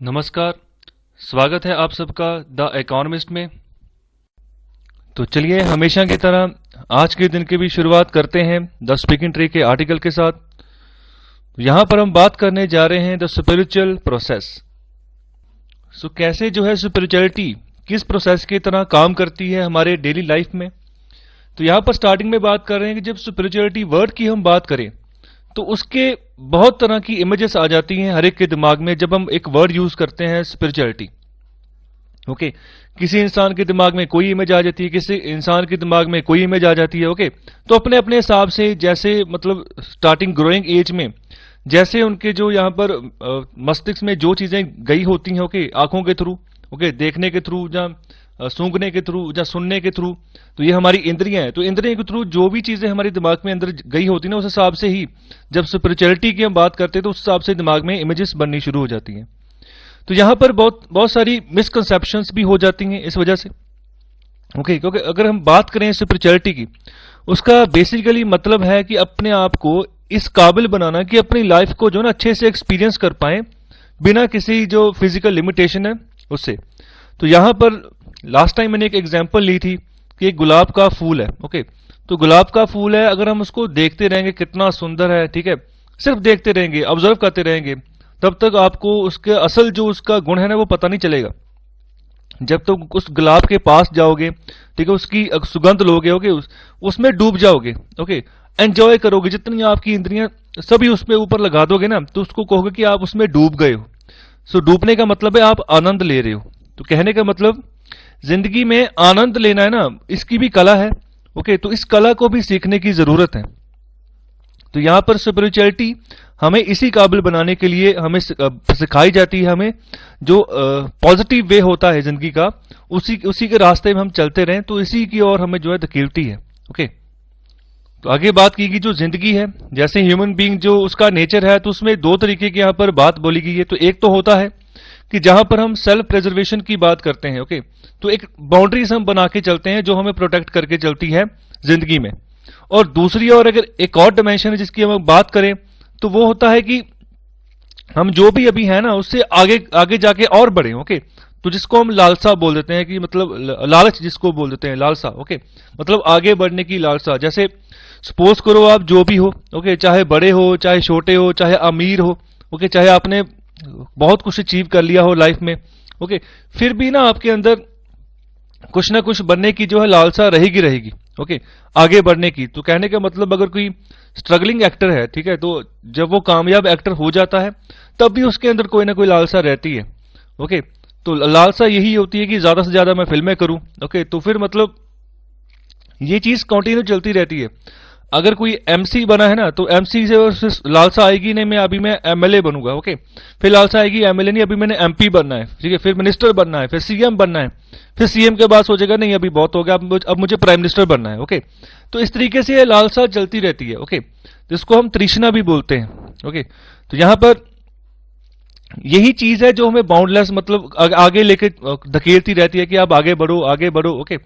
नमस्कार। स्वागत है आप सबका द इकोनॉमिस्ट में। तो चलिए हमेशा की तरह आज के दिन की भी शुरुआत करते हैं द स्पीकिंग ट्री के आर्टिकल के साथ। यहाँ पर हम बात करने जा रहे हैं द स्पिरिचुअल प्रोसेस। सो कैसे जो है स्पिरिचुअलिटी किस प्रोसेस की तरह काम करती है हमारे डेली लाइफ में। तो यहाँ पर स्टार्टिंग में बात कर रहे हैं कि जब स्पिरिचुअलिटी वर्ड की हम बात करें तो उसके बहुत तरह की इमेजेस आ जाती हैं हर एक के दिमाग में जब हम एक वर्ड यूज करते हैं स्पिरिचुअलिटी। ओके, किसी इंसान के दिमाग में कोई इमेज आ जाती है, किसी इंसान के दिमाग में कोई इमेज आ जाती है। ओके, तो अपने अपने हिसाब से जैसे मतलब स्टार्टिंग ग्रोइंग एज में जैसे उनके जो यहाँ पर मस्तिष्क में जो चीजें गई होती हैं, ओके, आंखों के थ्रू, ओके, देखने के थ्रू या सूंघने के थ्रू या सुनने के थ्रू, तो ये हमारी इंद्रियां हैं। तो इंद्रियों के थ्रू जो भी चीजें हमारे दिमाग में अंदर गई होती है ना, उस हिसाब से ही जब स्पिरिचुअलिटी की हम बात करते हैं तो उस हिसाब से दिमाग में इमेजेस बननी शुरू हो जाती हैं। तो यहां पर बहुत सारी मिसकंसेप्शंस भी हो जाती हैं इस वजह से। ओके, क्योंकि अगर हम बात करें स्पिरिचुअलिटी की, उसका बेसिकली मतलब है कि अपने आप को इस काबिल बनाना कि अपनी लाइफ को जो ना अच्छे से एक्सपीरियंस कर पाए बिना किसी जो फिजिकल लिमिटेशन है उससे। तो यहां पर लास्ट टाइम मैंने एक एग्जांपल ली थी कि एक गुलाब का फूल है। ओके, तो गुलाब का फूल है, अगर हम उसको देखते रहेंगे कितना सुंदर है, ठीक है, सिर्फ देखते रहेंगे, ऑब्जर्व करते रहेंगे, तब तक आपको उसके असल जो उसका गुण है ना वो पता नहीं चलेगा। जब तक तो उस गुलाब के पास जाओगे, ठीक है, उसकी सुगंध लोगे, ओके, उसमें डूब जाओगे, ओके, एंजॉय करोगे, जितनी आपकी इंद्रियां सभी उसमें ऊपर लगा दोगे ना, तो उसको कहोगे कि आप उसमें डूब गए हो। सो डूबने का मतलब है आप आनंद ले रहे हो। तो कहने का मतलब जिंदगी में आनंद लेना है ना, इसकी भी कला है। ओके, तो इस कला को भी सीखने की जरूरत है। तो यहां पर स्पिरिचुअलिटी हमें इसी काबिल बनाने के लिए हमें सिखाई जाती है। हमें जो पॉजिटिव वे होता है जिंदगी का, उसी के रास्ते में हम चलते रहें, तो इसी की ओर हमें जो है धकेलती है। ओके, तो आगे बात की गई जो जिंदगी है, जैसे ह्यूमन बीइंग जो उसका नेचर है, तो उसमें दो तरीके की यहां पर बात बोली गई है। तो एक तो होता है कि जहां पर हम सेल्फ प्रिजर्वेशन की बात करते हैं। ओके, तो एक बाउंड्रीज हम बना के चलते हैं जो हमें प्रोटेक्ट करके चलती है जिंदगी में। और दूसरी ओर अगर एक और डिमेंशन है जिसकी हम बात करें, तो वो होता है कि हम जो भी अभी है ना उससे आगे आगे जाके और बढ़े। ओके, तो जिसको हम लालसा बोल देते हैं कि मतलब लालच जिसको बोल देते हैं, लालसा। ओके, मतलब आगे बढ़ने की लालसा। जैसे सपोज करो आप जो भी हो, ओके, चाहे बड़े हो, चाहे छोटे हो, चाहे अमीर हो, ओके, चाहे आपने बहुत कुछ अचीव कर लिया हो लाइफ में, ओके, फिर भी ना आपके अंदर कुछ ना कुछ बनने की जो है लालसा रहेगी। ओके, आगे बढ़ने की। तो कहने का मतलब अगर कोई स्ट्रगलिंग एक्टर है, ठीक है, तो जब वो कामयाब एक्टर हो जाता है तब भी उसके अंदर कोई ना कोई लालसा रहती है। ओके, तो लालसा यही होती है कि ज्यादा से ज्यादा मैं फिल्में करूं। ओके, तो फिर मतलब ये चीज कंटिन्यू चलती रहती है। अगर कोई एमसी बना है ना, तो एमसी से लालसा आएगी नहीं मैं अभी मैं एमएलए बनूंगा। ओके, फिर लालसा आएगी एमएलए नहीं, अभी मैंने एमपी बनना है, ठीक है, फिर मिनिस्टर बनना है, फिर सीएम बनना है, फिर सीएम के बाद सोचेगा नहीं अभी बहुत हो गया, अब मुझे प्राइम मिनिस्टर बनना है। ओके, तो इस तरीके से ये लालसा चलती रहती है। ओके, जिसको हम तृष्णा भी बोलते हैं। ओके, तो यहां पर यही चीज है जो हमें बाउंडलेस मतलब आगे लेके धकेलती रहती है कि आप आगे बढ़ो, आगे बढ़ो। ओके,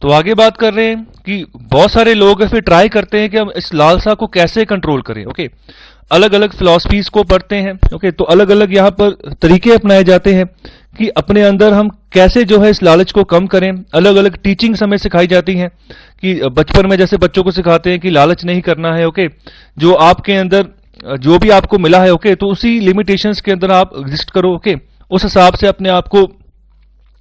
तो आगे बात कर रहे हैं कि बहुत सारे लोग फिर ट्राई करते हैं कि हम इस लालसा को कैसे कंट्रोल करें। ओके, अलग अलग फिलॉसफीज को पढ़ते हैं। ओके, तो अलग अलग यहां पर तरीके अपनाए जाते हैं कि अपने अंदर हम कैसे जो है इस लालच को कम करें। अलग अलग टीचिंग्स हमें सिखाई जाती हैं कि बचपन में जैसे बच्चों को सिखाते हैं कि लालच नहीं करना है। ओके, जो आपके अंदर जो भी आपको मिला है, ओके, तो उसी लिमिटेशंस के अंदर आप एग्जिस्ट करो। ओके, उस हिसाब से अपने आप को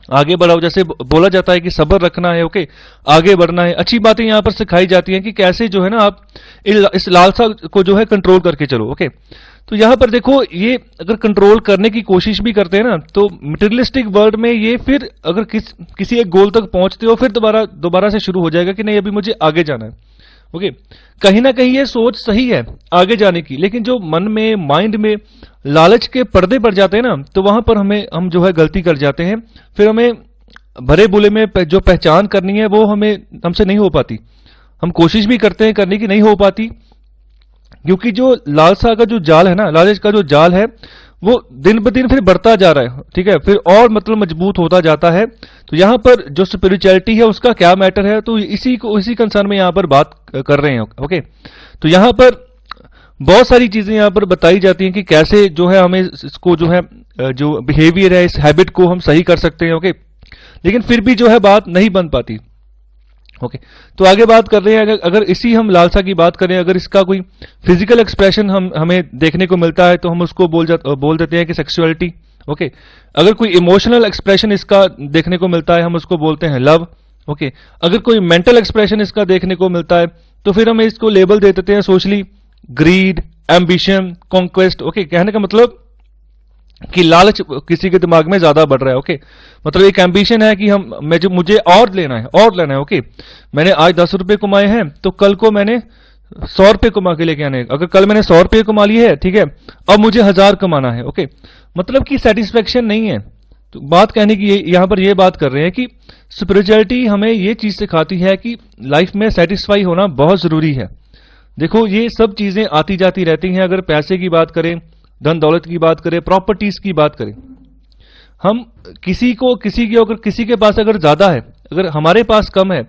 आगे बढ़ाओ। जैसे बोला जाता है कि सब्र रखना है, ओके, आगे बढ़ना है। अच्छी बातें यहां पर सिखाई जाती हैं कि कैसे जो है ना आप इस लालसा को जो है कंट्रोल करके चलो। ओके, तो यहां पर देखो, ये अगर कंट्रोल करने की कोशिश भी करते हैं ना, तो मटेरियलिस्टिक वर्ल्ड में ये फिर अगर किसी एक गोल तक पहुंचते हो, फिर दोबारा से शुरू हो जाएगा कि नहीं अभी मुझे आगे जाना है। ओके, कहीं ना कहीं ये सोच सही है आगे जाने की, लेकिन जो मन में माइंड में लालच के पर्दे पड़ जाते हैं ना, तो वहां पर हम जो है गलती कर जाते हैं। फिर हमें भरे बुरे में जो पहचान करनी है वो हमसे नहीं हो पाती। हम कोशिश भी करते हैं करने की, नहीं हो पाती, क्योंकि जो लालसा का जो जाल है ना, लालच का जो जाल है, वो दिन ब दिन फिर बढ़ता जा रहा है। ठीक है, फिर और मतलब मजबूत होता जाता है। तो यहां पर जो स्पिरिचुअलिटी है उसका क्या मैटर है, तो इसी कंसर्न में यहां पर बात कर रहे हैं। ओके, तो यहां पर बहुत सारी चीजें यहां पर बताई जाती हैं कि कैसे जो है हमें इसको जो है जो बिहेवियर है, इस हैबिट को हम सही कर सकते हैं। ओके, लेकिन फिर भी जो है बात नहीं बन पाती। ओके, तो आगे बात कर रहे हैं, अगर इसी हम लालसा की बात करें, अगर इसका कोई फिजिकल एक्सप्रेशन हमें देखने को मिलता है तो हम उसको बोल देते हैं कि सेक्सुअलिटी। ओके, अगर कोई इमोशनल एक्सप्रेशन इसका देखने को मिलता है हम उसको बोलते हैं लव। ओके, अगर कोई मेंटल एक्सप्रेशन इसका देखने को मिलता है तो फिर हम इसको लेबल दे देते हैं socially greed, ambition, conquest. Okay, कहने का मतलब कि लालच किसी के दिमाग में ज्यादा बढ़ रहा है। ओके, मतलब एक एम्बिशन है कि मुझे और लेना है, और लेना है। ओके, मैंने आज 10 रुपए कमाए हैं तो कल को मैंने 100 रुपए कमा के लेके आने, अगर कल मैंने 100 रुपए कमा लिए है, ठीक है, अब मुझे 1000 कमाना है। ओके, मतलब कि सेटिस्फेक्शन नहीं है। तो बात कहने की यहां पर यह बात कर रहे हैं कि स्पिरिचुअलिटी हमें यह चीज सिखाती है कि लाइफ में सेटिस्फाई होना बहुत जरूरी है। देखो, ये सब चीजें आती जाती रहती हैं। अगर पैसे की बात करें, धन दौलत की बात करें, प्रॉपर्टीज की बात करें, हम किसी के पास अगर ज्यादा है, अगर हमारे पास कम है,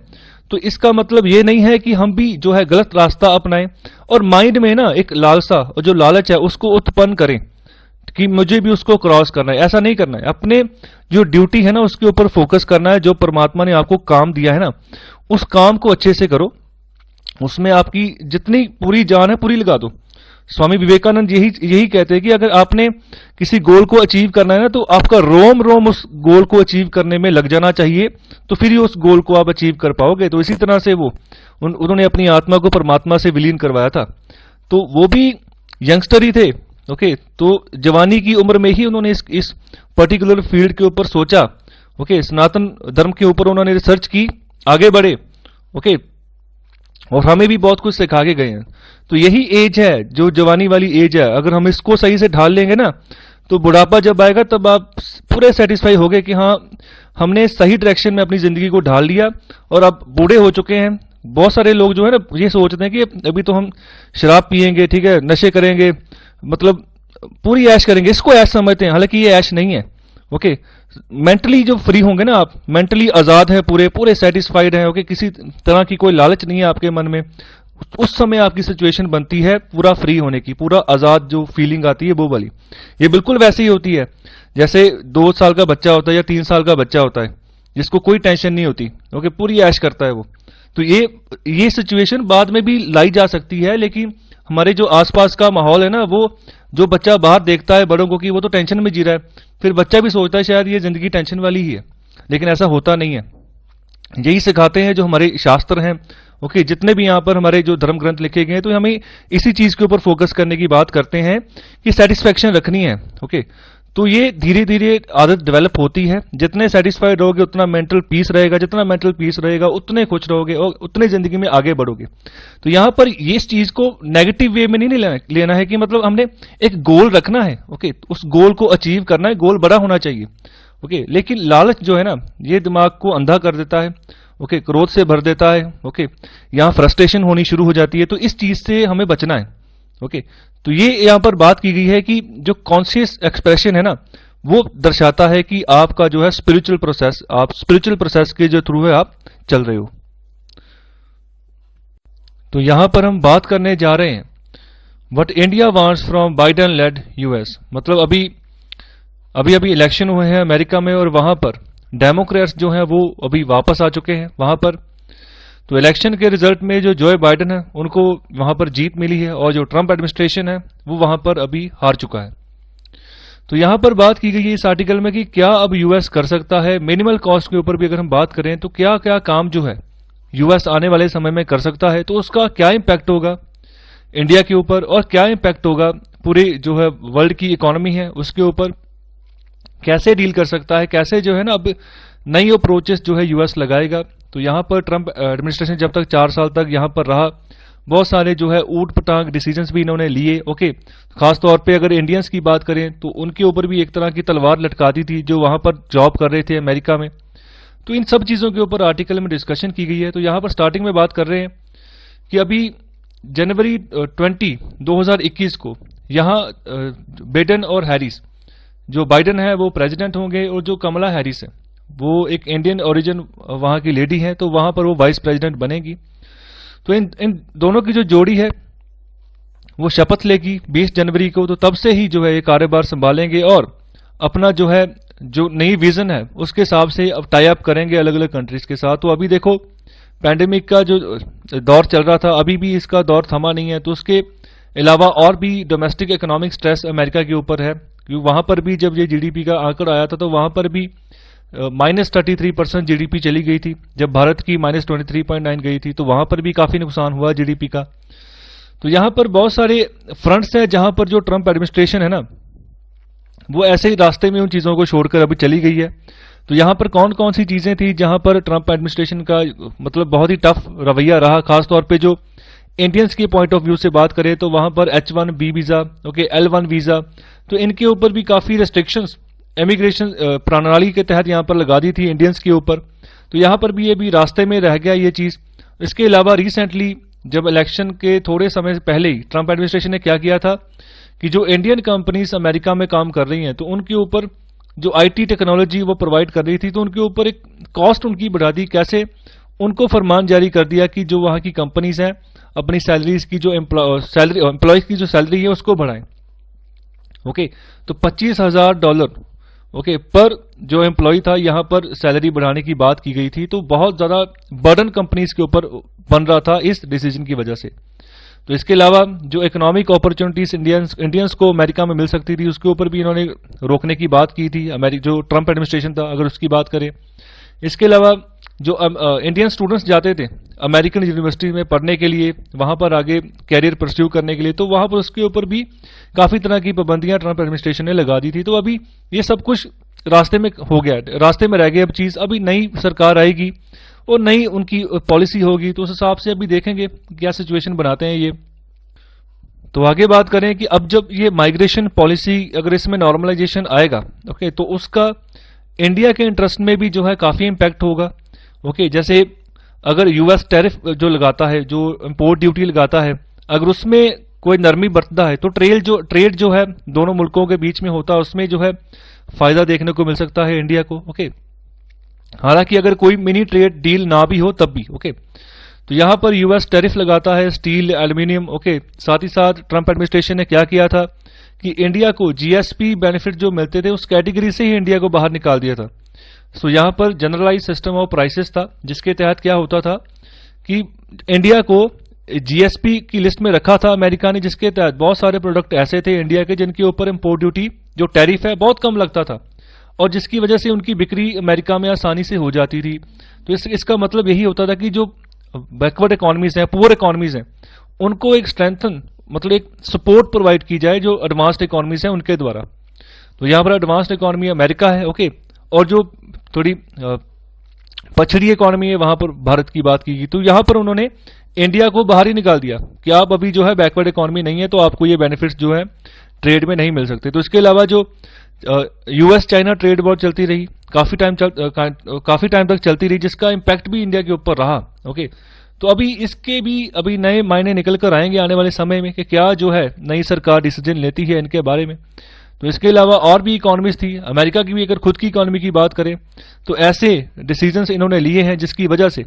तो इसका मतलब ये नहीं है कि हम भी जो है गलत रास्ता अपनाएं और माइंड में ना एक लालसा और जो लालच है उसको उत्पन्न करें कि मुझे भी उसको क्रॉस करना है। ऐसा नहीं करना है। अपने जो ड्यूटी है ना उसके ऊपर फोकस करना है। जो परमात्मा ने आपको काम दिया है ना, उस काम को अच्छे से करो, उसमें आपकी जितनी पूरी जान है पूरी लगा दो। स्वामी विवेकानंद यही कहते हैं कि अगर आपने किसी गोल को अचीव करना है ना, तो आपका रोम रोम उस गोल को अचीव करने में लग जाना चाहिए, तो फिर ही उस गोल को आप अचीव कर पाओगे। तो इसी तरह से उन्होंने अपनी आत्मा को परमात्मा से विलीन करवाया था। तो वो भी यंगस्टर ही थे। ओके, तो जवानी की उम्र में ही उन्होंने इस पर्टिकुलर फील्ड के ऊपर सोचा। ओके, सनातन धर्म के ऊपर उन्होंने रिसर्च की, आगे बढ़े। ओके, और हमें भी बहुत कुछ सिखा के गए हैं। तो यही एज है जो जवानी वाली एज है, अगर हम इसको सही से ढाल लेंगे ना, तो बुढ़ापा जब आएगा तब आप पूरे सेटिस्फाई होगे कि हाँ, हमने सही डायरेक्शन में अपनी जिंदगी को ढाल लिया और अब बूढ़े हो चुके हैं। बहुत सारे लोग जो है ना ये सोचते हैं कि अभी तो हम शराब पियेंगे, ठीक है, नशे करेंगे, मतलब पूरी ऐश करेंगे, इसको ऐश समझते हैं, हालांकि ये ऐश नहीं है। ओके, मेंटली जो फ्री होंगे ना आप, मेंटली आजाद है, पूरे सेटिस्फाइड है। ओके, किसी तरह की कोई लालच नहीं है आपके मन में, उस समय आपकी सिचुएशन बनती है पूरा फ्री होने की, पूरा आजाद जो फीलिंग आती है वो वाली। ये बिल्कुल वैसे ही होती है जैसे 2 साल का बच्चा होता है या 3 साल का बच्चा होता है जिसको कोई टेंशन नहीं होती। ओके, पूरी ऐश करता है वो। तो ये सिचुएशन बाद में भी लाई जा सकती है, लेकिन हमारे जो आसपास का माहौल है ना, वो जो बच्चा बाहर देखता है बड़ों को कि वो तो टेंशन में जी रहा है, फिर बच्चा भी सोचता है शायद ये जिंदगी टेंशन वाली ही है, लेकिन ऐसा होता नहीं है। यही सिखाते हैं जो हमारे शास्त्र हैं। ओके, जितने भी यहाँ पर हमारे जो धर्म ग्रंथ लिखे गए हैं, तो हमें इसी चीज के ऊपर फोकस करने की बात करते हैं कि सेटिस्फेक्शन रखनी है। ओके, तो ये धीरे धीरे आदत डेवलप होती है। जितने सेटिस्फाइड रहोगे उतना मेंटल पीस रहेगा, जितना मेंटल पीस रहेगा उतने खुश रहोगे और उतने जिंदगी में आगे बढ़ोगे। तो यहां पर इस चीज को नेगेटिव वे में नहीं लेना है कि मतलब हमने एक गोल रखना है। ओके, उस गोल को अचीव करना है, गोल बड़ा होना चाहिए। ओके, लेकिन लालच जो है ना, ये दिमाग को अंधा कर देता है। ओके, क्रोध से भर देता है। ओके, यहां फ्रस्ट्रेशन होनी शुरू हो जाती है। तो इस चीज से हमें बचना है। ओके, तो ये यहां पर बात की गई है कि जो कॉन्शियस एक्सप्रेशन है ना, वो दर्शाता है कि आपका जो है स्पिरिचुअल प्रोसेस, आप स्पिरिचुअल प्रोसेस के जो थ्रू है आप चल रहे हो। तो यहां पर हम बात करने जा रहे हैं what India wants from Biden led US. मतलब अभी इलेक्शन हुए हैं अमेरिका में और वहां पर डेमोक्रेट्स जो हैं वो अभी वापस आ चुके हैं वहां पर। तो इलेक्शन के रिजल्ट में जो जो बाइडेन है उनको वहां पर जीत मिली है और जो ट्रंप एडमिनिस्ट्रेशन है वो वहां पर अभी हार चुका है। तो यहां पर बात की गई है इस आर्टिकल में कि क्या अब यूएस कर सकता है, मिनिमल कॉस्ट के ऊपर भी अगर हम बात करें तो क्या क्या काम जो है यूएस आने वाले समय में कर सकता है, तो उसका क्या इंपैक्ट होगा इंडिया के ऊपर और क्या इंपैक्ट होगा पूरे जो है वर्ल्ड की इकोनॉमी है उसके ऊपर, कैसे डील कर सकता है, कैसे जो है ना अब नई अप्रोचेस जो है यूएस लगाएगा। तो यहां पर ट्रंप एडमिनिस्ट्रेशन जब तक 4 साल तक यहां पर रहा, बहुत सारे जो है ऊट पटांग डिसीजंस भी इन्होंने लिए। ओके, खासतौर पे अगर इंडियंस की बात करें तो उनके ऊपर भी एक तरह की तलवार लटका दी थी जो वहां पर जॉब कर रहे थे अमेरिका में। तो इन सब चीजों के ऊपर आर्टिकल में डिस्कशन की गई है। तो यहां पर स्टार्टिंग में बात कर रहे हैं कि अभी जनवरी 2021 को यहां बाइडेन और हैरिस, जो बाइडेन है वो प्रेसिडेंट होंगे और जो कमला हैरिस है वो एक इंडियन ओरिजिन वहां की लेडी है, तो वहां पर वो वाइस प्रेसिडेंट बनेगी। तो इन दोनों की जो जोड़ी है वो शपथ लेगी 20 जनवरी को। तो तब से ही जो है ये कार्यभार संभालेंगे और अपना जो है, जो नई विजन है उसके हिसाब से अब टाई अप करेंगे अलग अलग कंट्रीज के साथ। तो अभी देखो पैंडेमिक का जो दौर चल रहा था, अभी भी इसका दौर थमा नहीं है। तो उसके अलावा और भी डोमेस्टिक इकोनॉमिक स्ट्रेस अमेरिका के ऊपर है, क्योंकि वहां पर भी जब ये जीडीपी का आंकड़ा आया था तो वहां पर भी -33% जीडीपी चली गई थी, जब भारत की -23.9 गई थी, तो वहां पर भी काफी नुकसान हुआ जीडीपी का। तो यहां पर बहुत सारे फ्रंट्स हैं जहां पर जो ट्रंप एडमिनिस्ट्रेशन है ना, वो ऐसे ही रास्ते में उन चीजों को छोड़कर अभी चली गई है। तो यहां पर कौन कौन सी चीजें थी जहां पर ट्रंप एडमिनिस्ट्रेशन का मतलब बहुत ही टफ रवैया रहा, खासतौर पे जो इंडियंस के पॉइंट ऑफ व्यू से बात करें तो वहां पर H1B visa, okay, L1 visa, तो इनके ऊपर भी काफी रेस्ट्रिक्शंस इमिग्रेशन प्रणाली के तहत यहां पर लगा दी थी इंडियंस के ऊपर। तो यहां पर भी ये भी रास्ते में रह गया ये चीज। इसके अलावा रिसेंटली जब इलेक्शन के थोड़े समय पहले ही ट्रंप एडमिनिस्ट्रेशन ने क्या किया था कि जो इंडियन कंपनीज अमेरिका में काम कर रही हैं तो उनके ऊपर जो आईटी टेक्नोलॉजी वो प्रोवाइड कर रही थी, तो उनके ऊपर एक कॉस्ट उनकी बढ़ा दी। कैसे? उनको फरमान जारी कर दिया कि जो वहां की कंपनीज हैं अपनी सैलरीज की जो एम्प्लॉयज की जो सैलरी है उसको बढ़ाएं। ओके, तो $25,000 ओके पर जो एम्प्लॉय था यहां पर सैलरी बढ़ाने की बात की गई थी। तो बहुत ज्यादा बर्डन कंपनीज के ऊपर बन रहा था इस डिसीजन की वजह से। तो इसके अलावा जो इकोनॉमिक अपॉर्चुनिटीज इंडियंस को अमेरिका में मिल सकती थी उसके ऊपर भी इन्होंने रोकने की बात की थी, जो ट्रंप एडमिनिस्ट्रेशन था अगर उसकी बात करें। इसके अलावा जो इंडियन स्टूडेंट्स जाते थे अमेरिकन यूनिवर्सिटी में पढ़ने के लिए, वहां पर आगे कैरियर परस्यू करने के लिए, तो वहां पर उसके ऊपर भी काफी तरह की पाबंदियां ट्रंप एडमिनिस्ट्रेशन ने लगा दी थी। तो अभी ये सब कुछ रास्ते में हो गया, रास्ते में रह गई अब चीज। अभी नई सरकार आएगी और नई उनकी पॉलिसी होगी, तो उस हिसाब से अभी देखेंगे क्या सिचुएशन बनाते हैं ये। तो आगे बात करें कि अब जब ये माइग्रेशन पॉलिसी अगर इसमें नॉर्मलाइजेशन आएगा, ओके, तो उसका इंडिया के इंटरेस्ट में भी जो है काफी इंपैक्ट होगा। ओके, जैसे अगर यूएस टैरिफ जो लगाता है, जो इंपोर्ट ड्यूटी लगाता है, अगर उसमें कोई नरमी बरतता है तो ट्रेड जो है दोनों मुल्कों के बीच में होता है, उसमें जो है फायदा देखने को मिल सकता है इंडिया को। ओके, हालांकि अगर कोई मिनी ट्रेड डील ना भी हो तब भी। ओके, तो यहां पर यूएस टैरिफ लगाता है स्टील, एल्यूमिनियम। ओके, साथ ही साथ ट्रंप एडमिनिस्ट्रेशन ने क्या किया था कि इंडिया को जीएसपी बेनिफिट जो मिलते थे उस कैटेगरी से ही इंडिया को बाहर निकाल दिया था। सो यहां पर जनरलाइज सिस्टम ऑफ प्राइसेस था, जिसके तहत क्या होता था कि इंडिया को जीएसपी की लिस्ट में रखा था अमेरिका ने, जिसके तहत बहुत सारे प्रोडक्ट ऐसे थे इंडिया के जिनके ऊपर इंपोर्ट ड्यूटी जो टैरिफ है बहुत कम लगता था, और जिसकी वजह से उनकी बिक्री अमेरिका में आसानी से हो जाती थी। तो इसका मतलब यही होता था कि जो बैकवर्ड इकोनॉमीज हैं, पुअर इकोनॉमीज हैं, उनको एक स्ट्रेंथन मतलब एक सपोर्ट प्रोवाइड की जाए जो एडवांस्ड इकोनॉमीज हैं उनके द्वारा। तो यहां पर एडवांस्ड इकोनॉमी अमेरिका है, ओके, और जो थोड़ी पछड़ी इकोनॉमी है वहां पर भारत की बात की गई। तो यहां पर उन्होंने इंडिया को बाहर ही निकाल दिया कि आप अभी जो है बैकवर्ड इकोनॉमी नहीं है, तो आपको ये बेनिफिट्स जो है ट्रेड में नहीं मिल सकते। तो इसके अलावा जो यूएस चाइना ट्रेड वॉर चलती रही, काफी टाइम तक चलती रही, जिसका इंपैक्ट भी इंडिया के ऊपर रहा। ओके, तो अभी इसके भी अभी नए मायने निकल कर आएंगे आने वाले समय में कि क्या जो है नई सरकार डिसीजन लेती है इनके बारे में। तो इसके अलावा और भी इकोनॉमीज थी अमेरिका की भी, अगर खुद की इकोनॉमी की बात करें तो ऐसे डिसीजंस इन्होंने लिए हैं जिसकी वजह से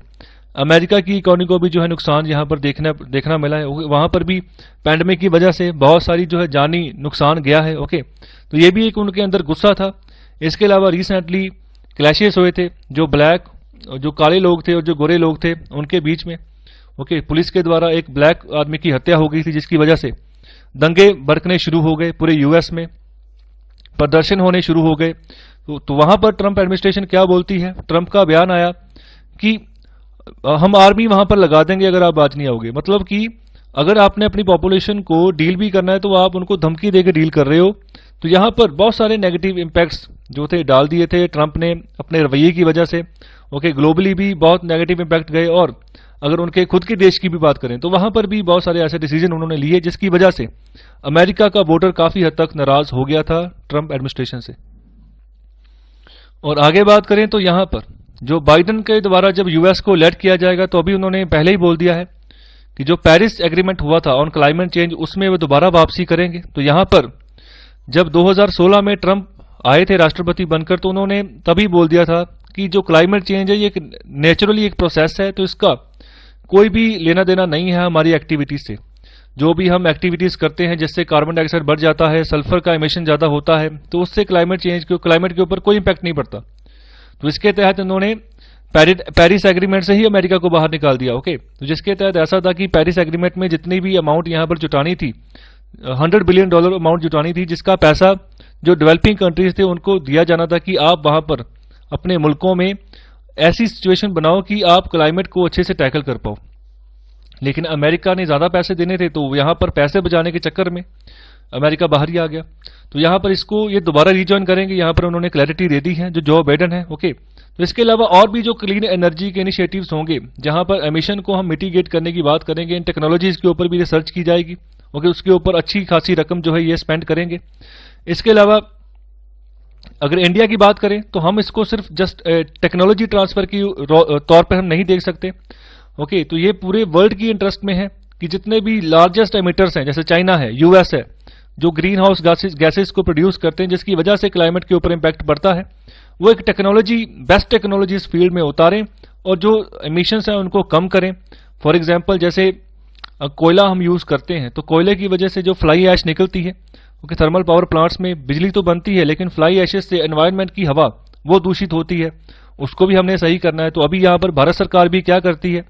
अमेरिका की इकोनॉमी को भी जो है नुकसान यहां पर देखना मिला है। वहां पर भी पैंडेमिक की वजह से बहुत सारी जो है जानी नुकसान गया है। ओके, तो ये भी एक उनके अंदर गुस्सा था। इसके अलावा रिसेंटली क्लैशेस हुए थे, जो काले लोग थे और जो गोरे लोग थे उनके बीच में। ओके, पुलिस के द्वारा एक ब्लैक आदमी की हत्या हो गई थी, जिसकी वजह से दंगे भड़कने शुरू हो गए, पूरे यूएस में प्रदर्शन होने शुरू हो गए। तो वहां पर ट्रंप एडमिनिस्ट्रेशन क्या बोलती है, ट्रंप का बयान आया कि हम आर्मी वहां पर लगा देंगे अगर आप बाज नहीं आओगे। मतलब कि अगर आपने अपनी पॉपुलेशन को डील भी करना है तो आप उनको धमकी देकर डील कर रहे हो। तो यहां पर बहुत सारे नेगेटिव इंपैक्ट्स जो थे डाल दिए थे ट्रंप ने अपने रवैये की वजह से। ओके, ग्लोबली भी बहुत नेगेटिव इंपैक्ट गए, और अगर उनके खुद के देश की भी बात करें तो वहां पर भी बहुत सारे ऐसे डिसीजन उन्होंने लिए जिसकी वजह से अमेरिका का वोटर काफी हद तक नाराज हो गया था ट्रंप एडमिनिस्ट्रेशन से। और आगे बात करें तो यहां पर जो बाइडेन के द्वारा जब यूएस को लेट किया जाएगा, तो अभी उन्होंने पहले ही बोल दिया है कि जो पेरिस एग्रीमेंट हुआ था ऑन क्लाइमेट चेंज, उसमें वो दोबारा वापसी करेंगे। तो यहां पर जब 2016 में ट्रंप आए थे राष्ट्रपति बनकर, तो उन्होंने तभी बोल दिया था कि जो क्लाइमेट चेंज है ये नेचुरली एक प्रोसेस है, तो इसका कोई भी लेना देना नहीं है हमारी एक्टिविटीज से। जो भी हम एक्टिविटीज करते हैं जिससे कार्बन डाइऑक्साइड बढ़ जाता है, सल्फर का इमिशन ज्यादा होता है, तो उससे क्लाइमेट के ऊपर कोई इंपैक्ट नहीं पड़ता। तो इसके तहत इन्होंने पेरिस एग्रीमेंट से ही अमेरिका को बाहर निकाल दिया। ओके, तो जिसके तहत ऐसा था कि पेरिस एग्रीमेंट में जितनी भी अमाउंट यहाँ पर जुटानी थी, $100 बिलियन अमाउंट जुटानी थी, जिसका पैसा जो डेवलपिंग कंट्रीज थे उनको दिया जाना था कि आप वहां पर अपने मुल्कों में ऐसी सिचुएशन बनाओ कि आप क्लाइमेट को अच्छे से टैकल कर पाओ। लेकिन अमेरिका ने ज्यादा पैसे देने थे, तो यहां पर पैसे बचाने के चक्कर में अमेरिका बाहर ही आ गया। तो यहां पर इसको ये दोबारा रिजॉइन करेंगे, यहां पर उन्होंने क्लैरिटी दे दी है जो बाइडेन है। ओके, तो इसके अलावा और भी जो क्लीन एनर्जी के इनिशिएटिव्स होंगे, जहां पर एमिशन को हम मिटिगेट करने की बात करेंगे, इन टेक्नोलॉजीज के ऊपर भी रिसर्च की जाएगी। ओके, उसके ऊपर अच्छी खासी रकम जो है ये स्पेंड करेंगे। इसके अलावा अगर इंडिया की बात करें तो हम इसको सिर्फ जस्ट टेक्नोलॉजी ट्रांसफर की तौर पर हम नहीं देख सकते। ओके, तो ये पूरे वर्ल्ड की इंटरेस्ट में है कि जितने भी लार्जेस्ट एमिटर्स हैं, जैसे चाइना है, यूएस है, जो ग्रीन हाउस गैसेस को प्रोड्यूस करते हैं, जिसकी वजह से क्लाइमेट के ऊपर इंपैक्ट पड़ता है, वो एक टेक्नोलॉजी, बेस्ट टेक्नोलॉजी इस फील्ड में उतारें और जो एमिशंस हैं उनको कम करें। फॉर एग्जाम्पल, जैसे कोयला हम यूज करते हैं, तो कोयले की वजह से जो फ्लाई ऐश निकलती है, ओके, थर्मल पावर प्लांट्स में बिजली तो बनती है, लेकिन फ्लाई ऐशेस से एनवायरनमेंट की हवा वो दूषित होती है, उसको भी हमने सही करना है। तो अभी यहाँ पर भारत सरकार भी क्या करती है,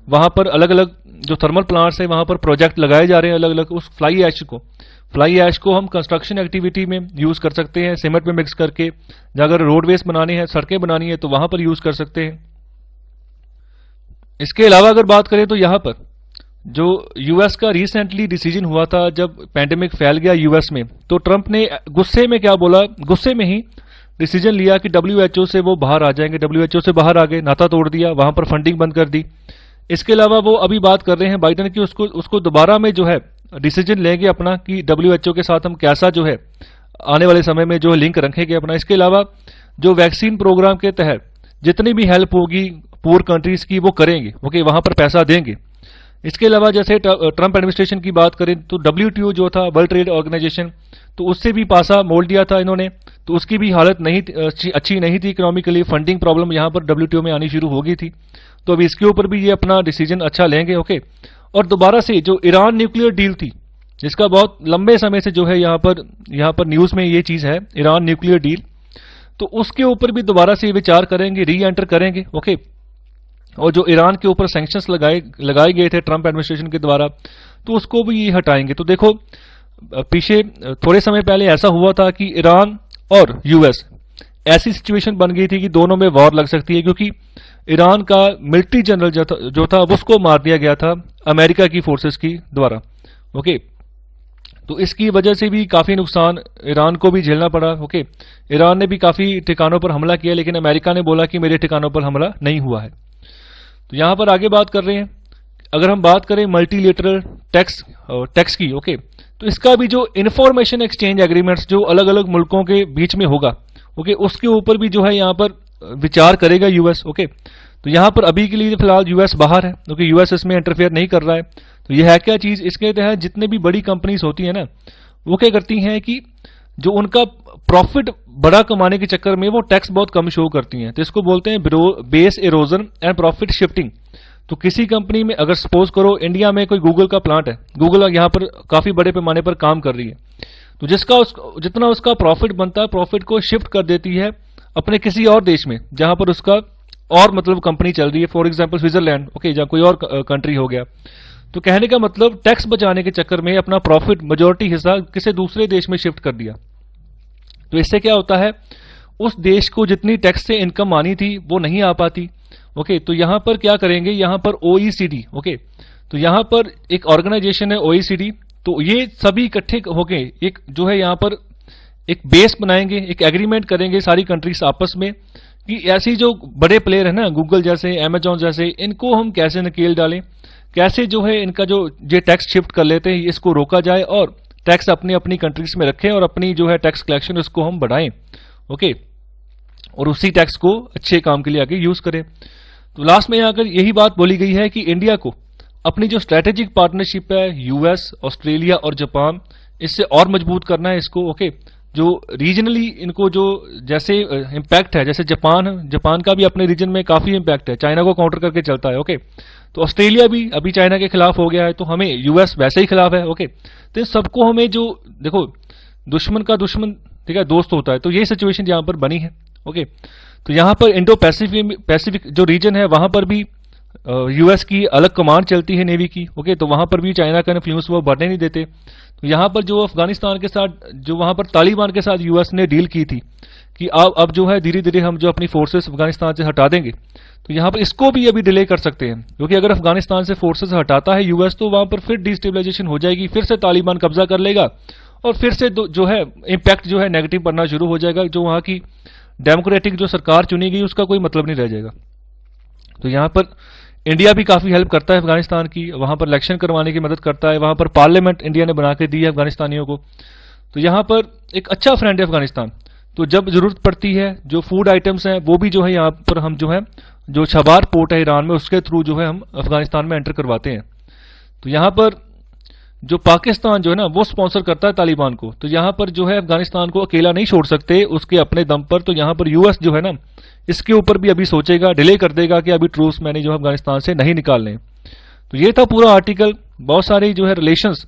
वहां पर अलग अलग जो थर्मल प्लांट्स है वहां पर प्रोजेक्ट लगाए जा रहे हैं अलग अलग। उस फ्लाई ऐश को हम कंस्ट्रक्शन एक्टिविटी में यूज कर सकते हैं, सीमेंट में मिक्स करके, अगर रोडवेज बनाने हैं, सड़कें बनानी है, तो वहां पर यूज कर सकते हैं। इसके अलावा अगर बात करें तो यहां पर जो यूएस का रिसेंटली डिसीजन हुआ था, जब पैंडेमिक फैल गया यूएस में, तो ट्रंप ने गुस्से में क्या बोला, गुस्से में ही डिसीजन लिया कि डब्ल्यूएचओ से वो बाहर आ जाएंगे। डब्ल्यूएचओ से बाहर आ गए, नाता तोड़ दिया, वहां पर फंडिंग बंद कर दी। इसके अलावा वो अभी बात कर रहे हैं बाइडेन की, उसको दोबारा में जो है डिसीजन लेंगे अपना कि डब्ल्यूएचओ के साथ हम कैसा जो है आने वाले समय में जो है लिंक रखेंगे अपना। इसके अलावा जो वैक्सीन प्रोग्राम के तहत जितनी भी हेल्प होगी पुअर कंट्रीज की वो करेंगे। ओके, वहां पर पैसा देंगे। इसके अलावा जैसे ट्रंप एडमिनिस्ट्रेशन की बात करें तो डब्ल्यूटीओ जो था, वर्ल्ड ट्रेड ऑर्गेनाइजेशन, तो उससे भी पासा मोल दिया था इन्होंने, तो उसकी भी हालत नहीं अच्छी नहीं थी इकोनॉमिकली। फंडिंग प्रॉब्लम यहां पर डब्ल्यूटीओ में आनी शुरू हो गई थी। तो अभी इसके ऊपर भी ये अपना डिसीजन अच्छा लेंगे। ओके, और दोबारा से जो ईरान न्यूक्लियर डील थी, जिसका बहुत लंबे समय से जो है यहाँ पर न्यूज में ये चीज है, ईरान न्यूक्लियर डील, तो उसके ऊपर भी दोबारा से विचार करेंगे, री एंटर करेंगे। ओके, और जो ईरान के ऊपर सैंक्शंस लगाए गए थे ट्रंप एडमिनिस्ट्रेशन के द्वारा, तो उसको भी ये हटाएंगे। तो देखो, पीछे थोड़े समय पहले ऐसा हुआ था कि ईरान और यूएस ऐसी सिचुएशन बन गई थी कि दोनों में वॉर लग सकती है, क्योंकि ईरान का मिलिट्री जनरल जो था उसको मार दिया गया था अमेरिका की फोर्सेस की द्वारा। ओके, तो इसकी वजह से भी काफी नुकसान ईरान को भी झेलना पड़ा। ओके, ईरान ने भी काफी ठिकानों पर हमला किया, लेकिन अमेरिका ने बोला कि मेरे ठिकानों पर हमला नहीं हुआ है। तो यहां पर आगे बात कर रहे हैं, अगर हम बात करें मल्टीलेटरल टैक्स की, ओके, तो इसका भी जो इंफॉर्मेशन एक्सचेंज एग्रीमेंट्स जो अलग अलग मुल्कों के बीच में होगा, ओके, उसके ऊपर भी जो है यहां पर विचार करेगा यूएस। ओके, तो यहां पर अभी के लिए फिलहाल यूएस बाहर है, क्योंकि यूएस इसमें इंटरफेयर नहीं कर रहा है। तो यह है क्या चीज, इसके तहत जितने भी बड़ी कंपनीज होती है ना, वो क्या करती हैं कि जो उनका प्रॉफिट बड़ा कमाने के चक्कर में वो टैक्स बहुत कम शो करती हैं, तो इसको बोलते हैं base erosion and profit shifting. तो किसी कंपनी में अगर सपोज करो इंडिया में कोई गूगल का प्लांट है, गूगल यहां पर काफी बड़े पैमाने पर काम कर रही है, तो जितना उसका प्रॉफिट बनता है, प्रॉफिट को शिफ्ट कर देती है अपने किसी और देश में जहां पर उसका और मतलब कंपनी चल रही है, फॉर एग्जाम्पल स्विट्जरलैंड, ओके, या कोई और कंट्री हो गया। तो कहने का मतलब टैक्स बचाने के चक्कर में अपना प्रॉफिट मेजोरिटी हिस्सा किसी दूसरे देश में शिफ्ट कर दिया। तो इससे क्या होता है, उस देश को जितनी टैक्स से इनकम आनी थी वो नहीं आ पाती। ओके, तो यहां पर क्या करेंगे, यहां पर ओईसीडी, ओके, तो यहां पर एक ऑर्गेनाइजेशन है ओईसीडी, तो ये सभी इकट्ठे होके एक जो है यहां पर एक बेस बनाएंगे, एक एग्रीमेंट करेंगे सारी कंट्रीज आपस में कि ऐसी जो बड़े प्लेयर है ना, गूगल जैसे, अमेजॉन जैसे, इनको हम कैसे नकेल डालें, कैसे जो है इनका जो ये टैक्स शिफ्ट कर लेते हैं इसको रोका जाए और टैक्स अपनी अपनी कंट्रीज में रखें और अपनी जो है टैक्स कलेक्शन उसको हम बढ़ाएं। ओके, और उसी टैक्स को अच्छे काम के लिए आगे यूज करें। तो लास्ट में आकर यही बात बोली गई है कि इंडिया को अपनी जो स्ट्रेटेजिक पार्टनरशिप है यूएस, ऑस्ट्रेलिया और जापान, इससे और मजबूत करना है इसको। ओके, जो रीजनली इनको जो जैसे इम्पैक्ट है, जैसे जापान का भी अपने रीजन में काफी इम्पैक्ट है, चाइना को काउंटर करके चलता है। ओके, तो ऑस्ट्रेलिया भी अभी चाइना के खिलाफ हो गया है, तो हमें यूएस वैसे ही खिलाफ है। ओके, तो इन सबको हमें जो देखो दुश्मन का दुश्मन ठीक है दोस्त होता है, तो ये सिचुएशन यहाँ पर बनी है। ओके, तो यहाँ पर इंडो पैसिफिक जो रीजन है वहां पर भी यूएस की अलग कमांड चलती है नेवी की। ओके, तो वहां पर भी चाइना का इन्फ्लुएंस वो बढ़ने नहीं देते। तो यहाँ पर जो अफगानिस्तान के साथ जो वहां पर तालिबान के साथ यूएस ने डील की थी कि अब जो है धीरे धीरे हम जो अपनी फोर्सेस अफगानिस्तान से हटा देंगे, तो यहाँ पर इसको भी अभी डिले कर सकते हैं, क्योंकि अगर अफगानिस्तान से फोर्सेस हटाता है यूएस तो वहां पर फिर डिस्टेबलाइजेशन हो जाएगी, फिर से तालिबान कब्जा कर लेगा और फिर से जो है इम्पैक्ट जो है नेगेटिव पड़ना शुरू हो जाएगा। जो वहां की डेमोक्रेटिक जो सरकार चुनी गई उसका कोई मतलब नहीं रह जाएगा। तो यहाँ पर इंडिया भी काफी हेल्प करता है अफगानिस्तान की, वहां पर इलेक्शन करवाने की मदद करता है, वहां पर पार्लियामेंट इंडिया ने बना के दी है अफगानिस्तानियों को। तो यहाँ पर एक अच्छा फ्रेंड है अफगानिस्तान। तो जब जरूरत पड़ती है जो फूड आइटम्स हैं वो भी जो है यहाँ पर हम जो है जो छबार पोर्ट है ईरान में उसके थ्रू जो है हम अफगानिस्तान में एंटर करवाते हैं। तो यहाँ पर जो पाकिस्तान जो है ना वो स्पॉन्सर करता है तालिबान को, तो यहाँ पर जो है अफगानिस्तान को अकेला नहीं छोड़ सकते उसके अपने दम पर। तो यहाँ पर यूएस जो है ना इसके ऊपर भी अभी सोचेगा, डिले कर देगा कि अभी ट्रूप्स मैंने जो है अफगानिस्तान से नहीं निकालने। तो ये था पूरा आर्टिकल। बहुत सारी जो है रिलेशंस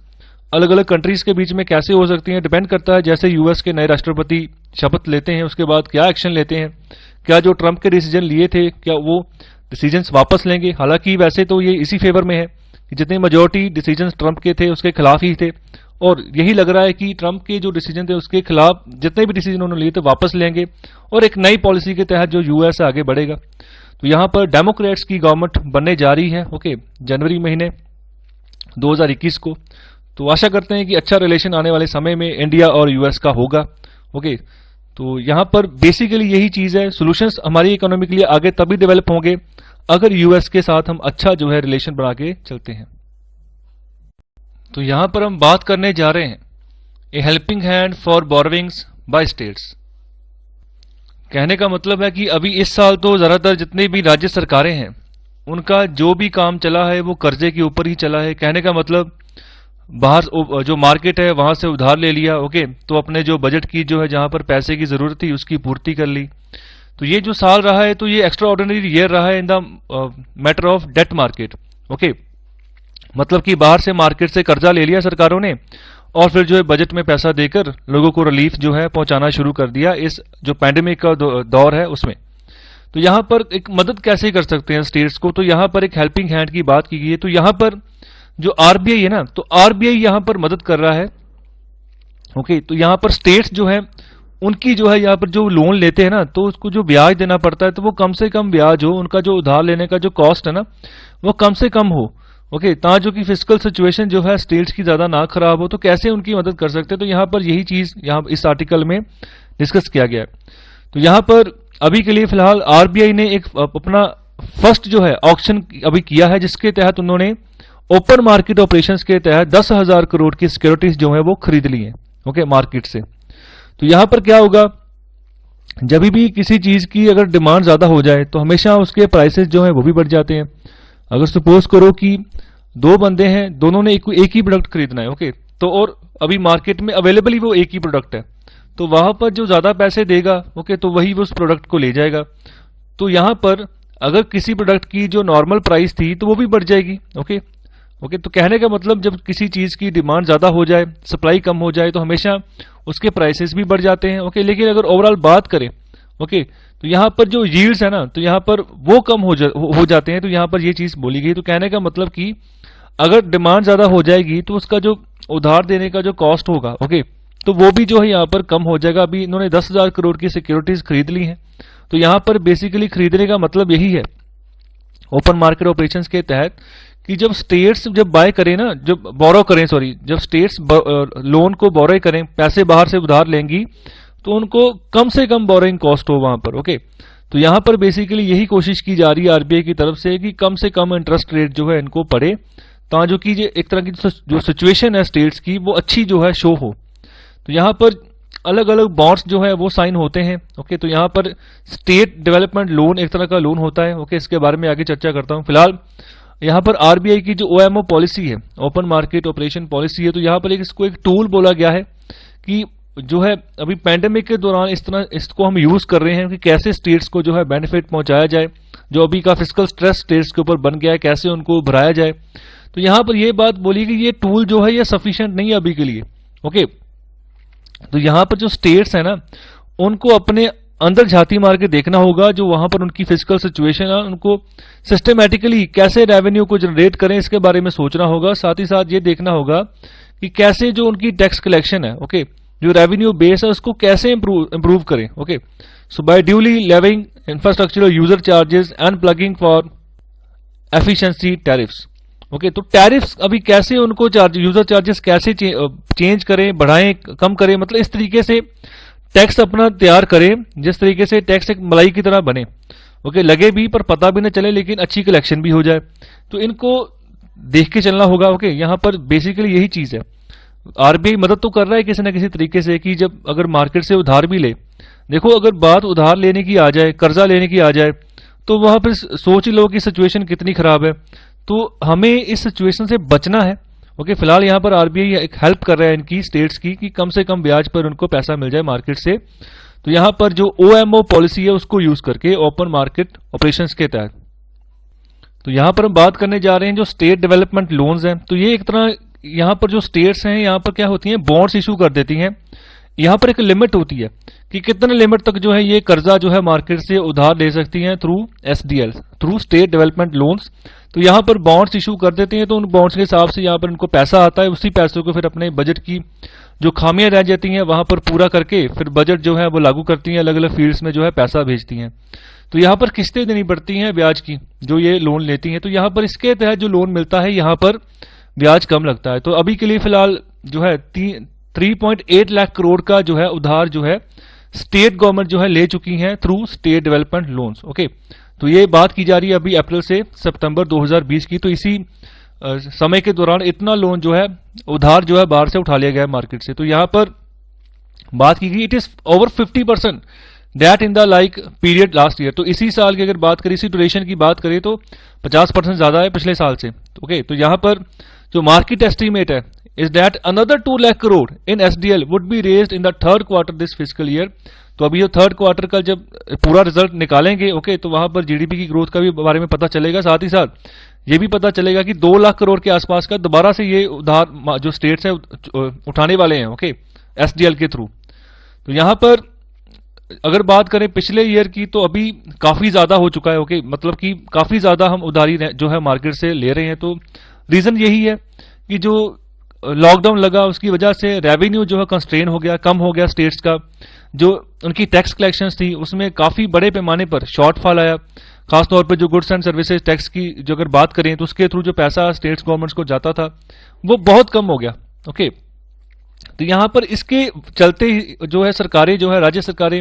अलग अलग कंट्रीज के बीच में कैसे हो सकती हैं, डिपेंड करता है जैसे यूएस के नए राष्ट्रपति शपथ लेते हैं उसके बाद क्या एक्शन लेते हैं, क्या जो ट्रंप के डिसीजन लिए थे क्या वो डिसीजंस वापस लेंगे। हालांकि वैसे तो ये इसी फेवर में है कि जितनी मेजोरिटी डिसीजंस ट्रंप के थे उसके खिलाफ ही थे, और यही लग रहा है कि ट्रंप के जो डिसीजन थे उसके खिलाफ जितने भी डिसीजन उन्होंने लिए थे वापस लेंगे और एक नई पॉलिसी के तहत जो यूएस आगे बढ़ेगा। तो यहाँ पर डेमोक्रेट्स की गवर्नमेंट बनने जा रही है ओके जनवरी महीने 2021 को। तो आशा करते हैं कि अच्छा रिलेशन आने वाले समय में इंडिया और यूएस का होगा। ओके, तो यहाँ पर बेसिकली यही चीज है, सॉल्यूशंस हमारी इकोनॉमी के लिए आगे तभी डेवलप होंगे अगर यूएस के साथ हम अच्छा जो है रिलेशन बना के चलते हैं। तो यहां पर हम बात करने जा रहे हैं a helping hand for borrowings by states. कहने का मतलब है कि अभी इस साल तो ज्यादातर जितनी भी राज्य सरकारें हैं उनका जो भी काम चला है वो कर्जे के ऊपर ही चला है। कहने का मतलब बाहर जो मार्केट है वहां से उधार ले लिया ओके, तो अपने जो बजट की जो है जहां पर पैसे की जरूरत थी उसकी पूर्ति कर ली। तो ये जो साल रहा है तो ये एक्स्ट्रा ऑर्डिनरी ईयर रहा है in the matter of debt market. Okay, मतलब कि बाहर से मार्केट से कर्जा ले लिया सरकारों ने और फिर जो है बजट में पैसा देकर लोगों को रिलीफ जो है पहुंचाना शुरू कर दिया इस जो पैंडेमिक का दौर है उसमें। तो यहां पर एक मदद कैसे कर सकते हैं स्टेट्स को, तो यहां पर एक हेल्पिंग हैंड की बात की गई है। तो यहां पर जो आरबीआई है ना, तो आरबीआई यहां पर मदद कर रहा है। ओके, तो यहां पर स्टेट्स जो है उनकी जो है यहाँ पर जो लोन लेते हैं ना तो उसको जो ब्याज देना पड़ता है तो वो कम से कम ब्याज हो, उनका जो उधार लेने का जो कॉस्ट है ना वो कम से कम हो। ओके, ताकि की फिजिकल सिचुएशन जो है स्टेट्स की ज्यादा ना खराब हो। तो कैसे उनकी मदद कर सकते हैं, तो यहाँ पर यही चीज यहाँ इस आर्टिकल में डिस्कस किया गया है। तो यहाँ पर अभी के लिए फिलहाल आरबीआई ने एक अपना फर्स्ट जो है ऑक्शन अभी किया है जिसके तहत उन्होंने ओपन मार्केट ऑपरेशंस के तहत 10,000 करोड़ की सिक्योरिटीज जो है वो खरीद ली है ओके मार्केट से। तो यहां पर क्या होगा, जब भी किसी चीज की अगर डिमांड ज्यादा हो जाए तो हमेशा उसके प्राइसेस जो है वो भी बढ़ जाते हैं। अगर सपोज करो कि दो बंदे हैं दोनों ने एक ही प्रोडक्ट खरीदना है ओके, तो और अभी मार्केट में अवेलेबल ही वो एक ही प्रोडक्ट है तो वहां पर जो ज्यादा पैसे देगा ओके तो वही वो उस प्रोडक्ट को ले जाएगा। तो यहां पर अगर किसी प्रोडक्ट की जो नॉर्मल प्राइस थी तो वो भी बढ़ जाएगी ओके। ओके, तो कहने का मतलब जब किसी चीज की डिमांड ज्यादा हो जाए सप्लाई कम हो जाए तो हमेशा उसके प्राइसेस भी बढ़ जाते हैं ओके। लेकिन अगर ओवरऑल बात करें ओके तो यहाँ पर जो यील्ड्स है ना तो यहाँ पर वो कम हो जाते हैं। तो यहाँ पर ये चीज बोली गई। तो कहने का मतलब कि अगर डिमांड ज्यादा हो जाएगी तो उसका जो उधार देने का जो कॉस्ट होगा ओके तो वो भी जो है यहाँ पर कम हो जाएगा। अभी इन्होंने 10,000 करोड़ की सिक्योरिटीज खरीद ली हैं। तो यहाँ पर बेसिकली खरीदने का मतलब यही है ओपन मार्केट ऑपरेशंस के तहत कि जब स्टेट्स जब बाय करें ना जब स्टेट्स लोन को बोरो करें, पैसे बाहर से उधार लेंगी तो उनको कम से कम बोरोइंग कॉस्ट हो वहां पर ओके। तो यहां पर बेसिकली यही कोशिश की जा रही है आरबीआई की तरफ से कि कम से कम इंटरेस्ट रेट जो है इनको पड़े ताकि कि एक तरह की जो सिचुएशन है स्टेट्स की वो अच्छी जो है शो हो। तो यहां पर अलग अलग बॉन्ड्स जो है वो साइन होते हैं ओके। तो यहां पर स्टेट डेवलपमेंट लोन एक तरह का लोन होता है ओके, इसके बारे में आगे चर्चा करता हूं। फिलहाल यहां पर आरबीआई की जो ओएमओ पॉलिसी है ओपन मार्केट ऑपरेशन पॉलिसी है, तो यहां पर इसको एक टूल बोला गया है कि जो है अभी पैंडेमिक के दौरान इस तरह इसको हम यूज कर रहे हैं कि कैसे स्टेट्स को जो है बेनिफिट पहुंचाया जाए, जो अभी का फिस्कल स्ट्रेस स्टेट्स के ऊपर बन गया है कैसे उनको भराया जाए। तो यहां पर ये बात बोली कि ये टूल जो है ये सफिशिएंट नहीं है अभी के लिए। ओके, तो यहां पर जो स्टेट्स है ना उनको अपने अंदर झांकी मार के देखना होगा, जो वहां पर उनकी फिजिकल सिचुएशन है उनको सिस्टमैटिकली कैसे रेवेन्यू को जनरेट करें इसके बारे में सोचना होगा। साथ ही साथ ये देखना होगा कि कैसे जो उनकी टैक्स कलेक्शन है, ओके, जो रेवेन्यू बेस है उसको कैसे इंप्रूव करें। Okay, so by duly levying infrastructural user charges and plugging for efficiency tariffs. Okay, तो टैरिफ्स अभी कैसे उनको यूजर चार्जेस कैसे चेंज करें, बढ़ाएं, कम करें, मतलब इस तरीके से टैक्स अपना तैयार करें जिस तरीके से टैक्स एक मलाई की तरह बने। ओके, लगे भी पर पता भी न चले लेकिन अच्छी कलेक्शन भी हो जाए, तो इनको देख के चलना होगा। ओके, यहां पर बेसिकली यही चीज है। आरबीआई मदद तो कर रहा है किसी न किसी तरीके से कि जब अगर मार्केट से उधार भी ले, देखो अगर बात उधार लेने की आ जाए, कर्जा लेने की आ जाए, तो वहां पर सोच लो कि सिचुएशन कितनी खराब है। तो हमें इस सिचुएशन से बचना है। ओके, फिलहाल यहां पर आरबीआई एक हेल्प कर रहा है इनकी स्टेट्स की कि कम से कम ब्याज पर उनको पैसा मिल जाए मार्केट से। तो यहां पर जो ओएमओ पॉलिसी है उसको यूज करके, ओपन मार्केट ऑपरेशंस के तहत। तो यहां पर हम बात करने जा रहे हैं जो स्टेट डेवलपमेंट लोन्स हैं। तो ये एक तरह यहां पर जो स्टेट्स हैं यहां पर क्या होती हैं, बॉन्ड्स इशू कर देती हैं। यहां पर एक लिमिट होती है कि कितने लिमिट तक जो है ये कर्जा जो है मार्केट से उधार ले सकती हैं through SDL, through state development loans. तो यहां पर बॉन्ड्स इशू कर देते हैं, तो उन बॉन्ड्स के हिसाब से यहां पर इनको पैसा आता है, उसी पैसों को फिर अपने बजट की जो खामियां रह जाती हैं वहां पर पूरा करके फिर बजट जो है वो लागू करती हैं, अलग अलग फील्ड्स में जो है पैसा भेजती हैं। तो यहां पर किस्तें देनी पड़ती हैं ब्याज की जो ये लोन लेती हैं। तो यहां पर इसके तहत जो लोन मिलता है यहां पर ब्याज कम लगता है। तो अभी के लिए फिलहाल जो है 3.8 लाख करोड़ का जो है उधार जो है स्टेट गवर्नमेंट जो है ले चुकी है through state development loans. Okay, तो ये बात की जा रही है अभी अप्रैल से सितंबर 2020 की। तो इसी समय के दौरान इतना लोन जो है उधार जो है बाहर से उठा लिया गया है मार्केट से। तो यहां पर बात की गई it is over 50% that in the like period last year. तो इसी साल की अगर बात करें, इसी ड्यूरेशन की बात करें तो 50% ज्यादा है पिछले साल से। ओके, तो यहां पर जो मार्केट एस्टिमेट है is that another 2 lakh crore in SDL would be raised in the third quarter this fiscal year। तो अभी ये थर्ड क्वार्टर का जब पूरा रिजल्ट निकालेंगे, ओके, तो वहां पर जीडीपी की ग्रोथ का भी बारे में पता चलेगा। साथ ही साथ ये भी पता चलेगा कि 2 लाख करोड़ के आसपास का दोबारा से ये उधार जो स्टेट्स है उठाने वाले हैं, ओके, एसडीएल के थ्रू। तो यहां पर अगर बात करें पिछले ईयर की तो अभी काफी ज्यादा हो चुका है। ओके, मतलब कि काफी ज्यादा हम उधारी जो है मार्केट से ले रहे हैं। तो रीजन यही है कि जो लॉकडाउन लगा उसकी वजह से रेवेन्यू जो है कंस्ट्रेन हो गया, कम हो गया स्टेट्स का। जो उनकी टैक्स कलेक्शंस थी उसमें काफी बड़े पैमाने पर शॉर्टफॉल आया, खासतौर पर जो गुड्स एंड सर्विसेज टैक्स की जो अगर बात करें तो उसके थ्रू जो पैसा स्टेट्स गवर्नमेंट्स को जाता था वो बहुत कम हो गया। ओके, तो यहां पर इसके चलते ही जो है सरकारें जो है राज्य सरकारें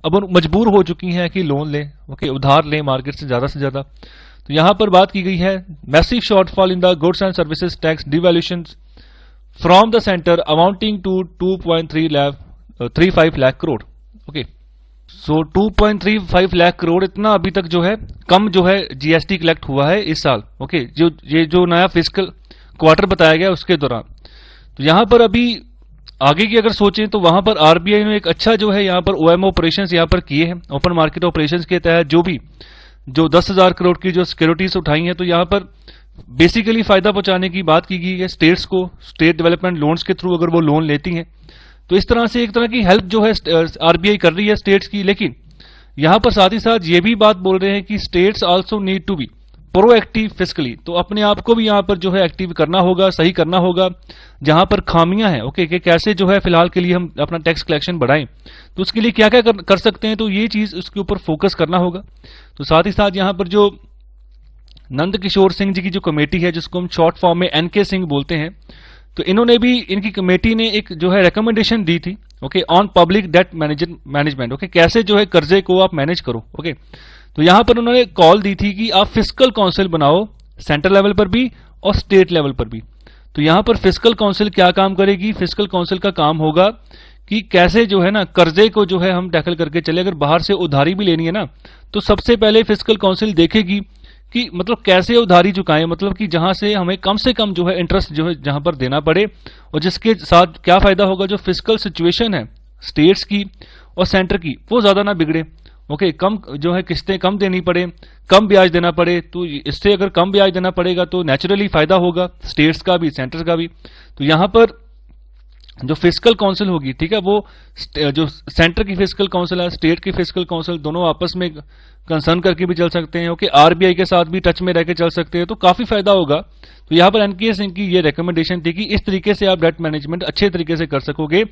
अब मजबूर हो चुकी हैं कि लोन लें, ओके, उधार लें मार्केट से ज्यादा। तो यहां पर बात की गई है massive shortfall in the goods and services tax devaluation from the centre amounting to 2.35 lakh crore. Okay, so 2.35 lakh crore इतना अभी तक जो है कम जो है जीएसटी कलेक्ट हुआ है इस साल। ओके, जो नया फिस्कल क्वार्टर बताया गया उसके दौरान। तो यहां पर अभी आगे की अगर सोचें तो वहां पर आरबीआई ने एक अच्छा जो है यहां पर ओएमओ ऑपरेशंस यहां पर किए हैं, ओपन मार्केट ऑपरेशंस के तहत जो 10,000 करोड़ की जो सिक्योरिटीज उठाई हैं। तो यहां पर बेसिकली फायदा पहुंचाने की बात की गई है स्टेट्स को, स्टेट डेवलपमेंट लोन्स के थ्रू अगर वो लोन लेती हैं तो इस तरह से एक तरह की हेल्प जो है आरबीआई कर रही है स्टेट्स की। लेकिन यहां पर साथ ही साथ ये भी बात बोल रहे हैं कि states also need to be proactive fiscally. तो अपने आप को भी यहां पर जो है एक्टिव करना होगा, सही करना होगा जहां पर खामियां हैं। ओके, कि कैसे जो है फिलहाल के लिए हम अपना टैक्स कलेक्शन बढ़ाएं, तो उसके लिए क्या क्या कर सकते हैं, तो ये चीज उसके ऊपर फोकस करना होगा। तो साथ ही साथ यहां पर जो नंद किशोर सिंह जी की जो कमेटी है जिसको हम शॉर्ट फॉर्म में एनके सिंह बोलते हैं, तो इन्होंने भी, इनकी कमेटी ने एक जो है रिकमेंडेशन दी थी, okay, on public debt management. Okay, कैसे जो है कर्जे को आप मैनेज करो। ओके, तो यहां पर उन्होंने कॉल दी थी कि आप फिस्कल काउंसिल बनाओ सेंट्रल लेवल पर भी और स्टेट लेवल पर भी। तो यहां पर फिस्कल काउंसिल क्या काम करेगी, फिस्कल काउंसिल का काम होगा कि कैसे जो है ना कर्जे को जो है हम टैकल करके चले। अगर बाहर से उधारी भी लेनी है ना तो सबसे पहले फिस्कल काउंसिल देखेगी कि मतलब कैसे उधारी चुकाएं, मतलब कि जहां से हमें कम से कम जो है इंटरेस्ट जो है जहां पर देना पड़े, और जिसके साथ क्या फायदा होगा, जो फिस्कल सिचुएशन है स्टेट्स की और सेंटर की वो ज़्यादा ना बिगड़े। ओके, कम जो है किस्तें कम देनी पड़े, कम ब्याज देना पड़े, तो इससे अगर कम ब्याज देना पड़ेगा तो नेचुरली फायदा होगा स्टेट्स का भी, सेंटर का भी। तो यहाँ पर जो फिस्कल काउंसिल होगी, ठीक है, वो जो सेंटर की फिस्कल काउंसिल है, स्टेट की फिस्कल काउंसिल, दोनों आपस में कंसर्न करके भी चल सकते हैं। ओके, आरबीआई के साथ भी टच में रह के चल सकते हैं, तो काफी फायदा होगा। तो यहाँ पर एनकेएस सिंह की ये रिकमेंडेशन थी कि इस तरीके से आप डेट मैनेजमेंट अच्छे तरीके से कर सकोगे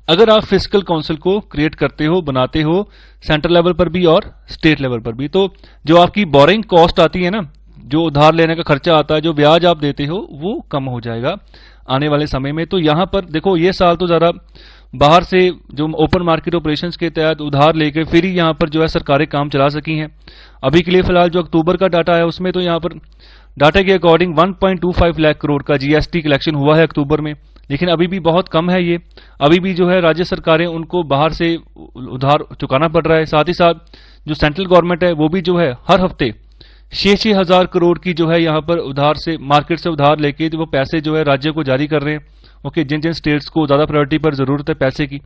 अगर आप फिस्कल काउंसिल को क्रिएट करते हो, बनाते हो, सेंट्रल लेवल पर भी और स्टेट लेवल पर भी। तो जो आपकी बोरिंग कॉस्ट आती है ना, जो उधार लेने का खर्चा आता है, जो ब्याज आप देते हो, वो कम हो जाएगा आने वाले समय में। तो यहां पर देखो, ये साल तो जरा बाहर से जो ओपन मार्केट ऑपरेशंस के तहत उधार लेके फिर ही यहां पर जो है सरकारें काम चला सकी हैं। अभी के लिए फिलहाल जो अक्टूबर का डाटा है उसमें तो यहां पर डाटा के अकॉर्डिंग 1.25 लाख करोड़ का जीएसटी कलेक्शन हुआ है अक्टूबर में, लेकिन अभी भी बहुत कम है ये। अभी भी जो है राज्य सरकारें उनको बाहर से उधार चुकाना पड़ रहा है। साथ ही साथ जो सेंट्रल गवर्नमेंट है वो भी जो है हर हफ्ते 6-6 हजार करोड़ की जो है यहाँ पर उधार से, मार्केट से उधार लेके वो पैसे जो है राज्य को जारी कर रहे हैं। ओके, जिन जिन स्टेट्स को ज्यादा प्रायोरिटी पर जरूरत है पैसे की।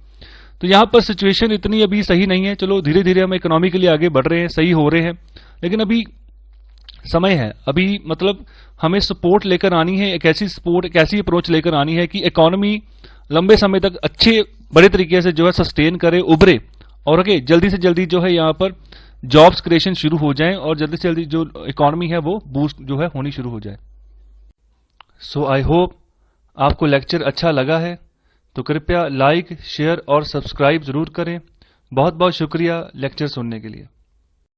तो यहाँ पर सिचुएशन इतनी अभी सही नहीं है। चलो धीरे धीरे हम इकोनॉमिकली आगे बढ़ रहे हैं, सही हो रहे हैं, लेकिन अभी समय है। अभी मतलब हमें सपोर्ट लेकर आनी है, एक ऐसी सपोर्ट, एक ऐसी अप्रोच लेकर आनी है कि इकोनॉमी लंबे समय तक अच्छे बड़े तरीके से जो है सस्टेन करे, उभरे, और आगे जल्दी से जल्दी जो है यहाँ पर जॉब्स क्रिएशन शुरू हो जाए और जल्दी से जल्दी जो इकोनॉमी है वो बूस्ट जो है होनी शुरू हो जाए। सो आई होप आपको लेक्चर अच्छा लगा है, तो कृपया लाइक, शेयर और सब्सक्राइब जरूर करें। बहुत बहुत शुक्रिया लेक्चर सुनने के लिए।